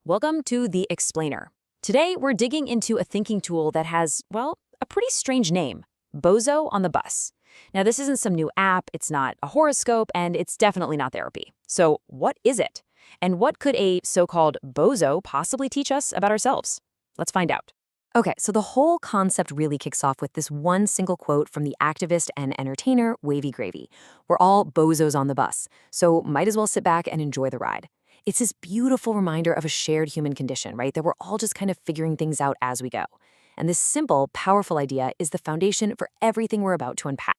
Welcome to The Explainer. Today, we're digging into a thinking tool that has, well, a pretty strange name, Bozo on the Bus. Now, this isn't some new app, it's not a horoscope, and it's definitely not therapy. So, what is it? And what could a so-called bozo possibly teach us about ourselves? Let's find out. Okay, so the whole concept really kicks off with this one single quote from the activist and entertainer Wavy Gravy. We're all bozos on the bus, so might as well sit back and enjoy the ride. It's this beautiful reminder of a shared human condition, right? That we're all just kind of figuring things out as we go. And this simple, powerful idea is the foundation for everything we're about to unpack.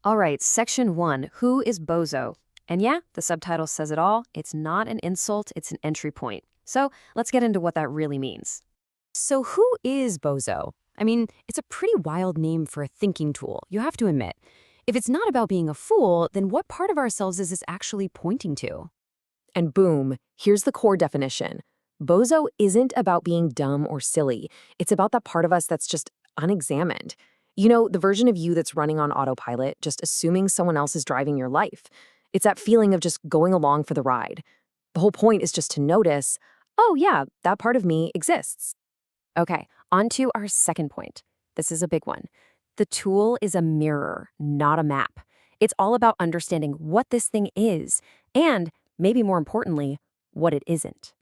All right, section 1, who is bozo? And yeah, the subtitle says it all. It's not an insult, it's an entry point. So let's get into what that really means. So who is bozo? I mean, it's a pretty wild name for a thinking tool, you have to admit. If it's not about being a fool, then what part of ourselves is this actually pointing to? And boom, here's the core definition. Bozo isn't about being dumb or silly. It's about that part of us that's just unexamined. You know, the version of you that's running on autopilot, just assuming someone else is driving your life. It's that feeling of just going along for the ride. The whole point is just to notice, oh yeah, that part of me exists. Okay, on to our second point. This is a big one. The tool is a mirror, not a map. It's all about understanding what this thing is and, maybe more importantly, what it isn't.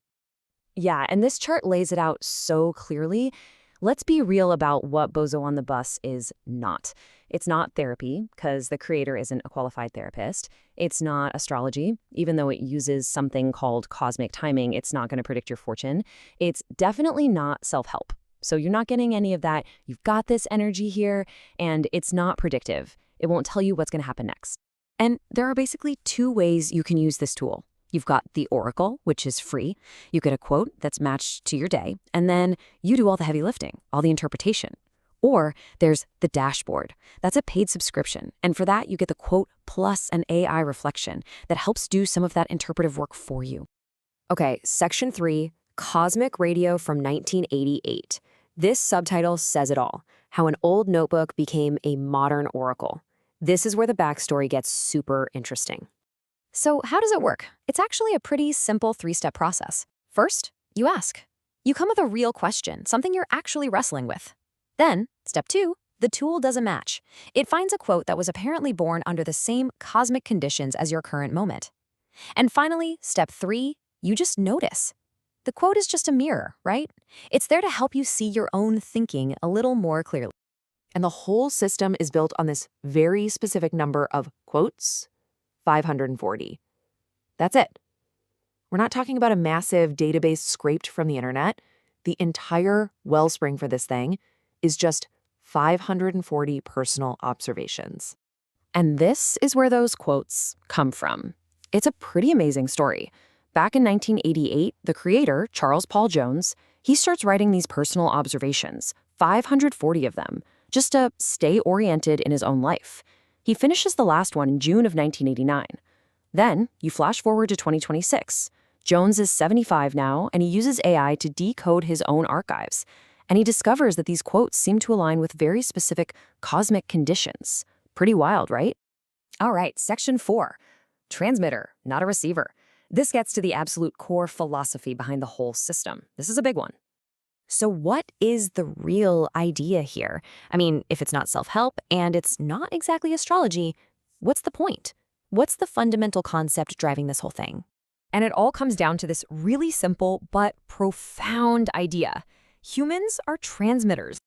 Yeah, and this chart lays it out so clearly. Let's be real about what Bozo on the Bus is not. It's not therapy, because the creator isn't a qualified therapist. It's not astrology, even though it uses something called cosmic timing, it's not going to predict your fortune. It's definitely not self-help. So you're not getting any of that. You've got this energy here, and it's not predictive. It won't tell you what's going to happen next. And there are basically two ways you can use this tool. You've got the Oracle, which is free. You get a quote that's matched to your day, and then you do all the heavy lifting, all the interpretation. Or there's the Dashboard. That's a paid subscription, and for that you get the quote plus an AI reflection that helps do some of that interpretive work for you. Okay, section 3, Cosmic Radio from 1988. This subtitle says it all, how an old notebook became a modern oracle. This is where the backstory gets super interesting. So how does it work? It's actually a pretty simple 3-step process. First, you ask. You come with a real question, something you're actually wrestling with. Then, step 2, the tool does a match. It finds a quote that was apparently born under the same cosmic conditions as your current moment. And finally, step 3, you just notice. The quote is just a mirror, right? It's there to help you see your own thinking a little more clearly. And the whole system is built on this very specific number of quotes, 540. That's it. We're not talking about a massive database scraped from the internet. The entire wellspring for this thing is just 540 personal observations. And this is where those quotes come from. It's a pretty amazing story. Back in 1988, the creator, Charles Paul Jones, he starts writing these personal observations, 540 of them, just to stay oriented in his own life. He finishes the last one in June of 1989. Then, you flash forward to 2026. Jones is 75 now, and he uses AI to decode his own archives. And he discovers that these quotes seem to align with very specific cosmic conditions. Pretty wild, right? All right, section 4. Transmitter, not a receiver. This gets to the absolute core philosophy behind the whole system. This is a big one. So what is the real idea here? I mean, if it's not self-help and it's not exactly astrology, what's the point? What's the fundamental concept driving this whole thing? And it all comes down to this really simple but profound idea. Humans are transmitters.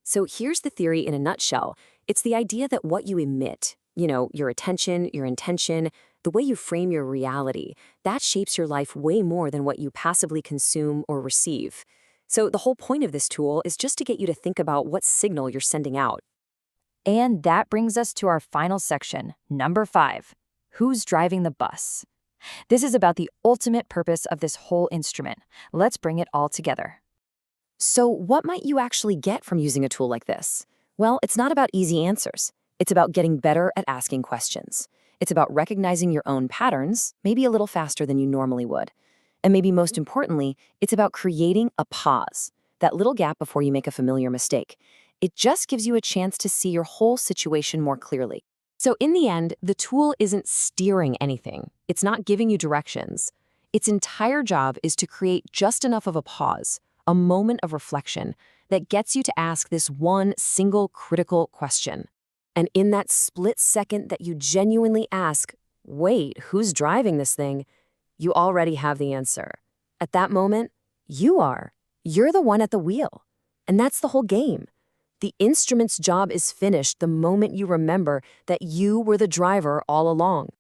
So here's the theory in a nutshell. It's the idea that what you emit, your attention, your intention, the way you frame your reality, that shapes your life way more than what you passively consume or receive. So the whole point of this tool is just to get you to think about what signal you're sending out. And that brings us to our final section, number 5. Who's driving the bus? This is about the ultimate purpose of this whole instrument. Let's bring it all together. So what might you actually get from using a tool like this? Well, it's not about easy answers. It's about getting better at asking questions. It's about recognizing your own patterns, maybe a little faster than you normally would. And maybe most importantly, it's about creating a pause, that little gap before you make a familiar mistake. It just gives you a chance to see your whole situation more clearly. So in the end, the tool isn't steering anything. It's not giving you directions. Its entire job is to create just enough of a pause, a moment of reflection, that gets you to ask this one single critical question. And in that split second that you genuinely ask, wait, who's driving this thing? You already have the answer. At that moment, you are. You're the one at the wheel. And that's the whole game. The instrument's job is finished the moment you remember that you were the driver all along.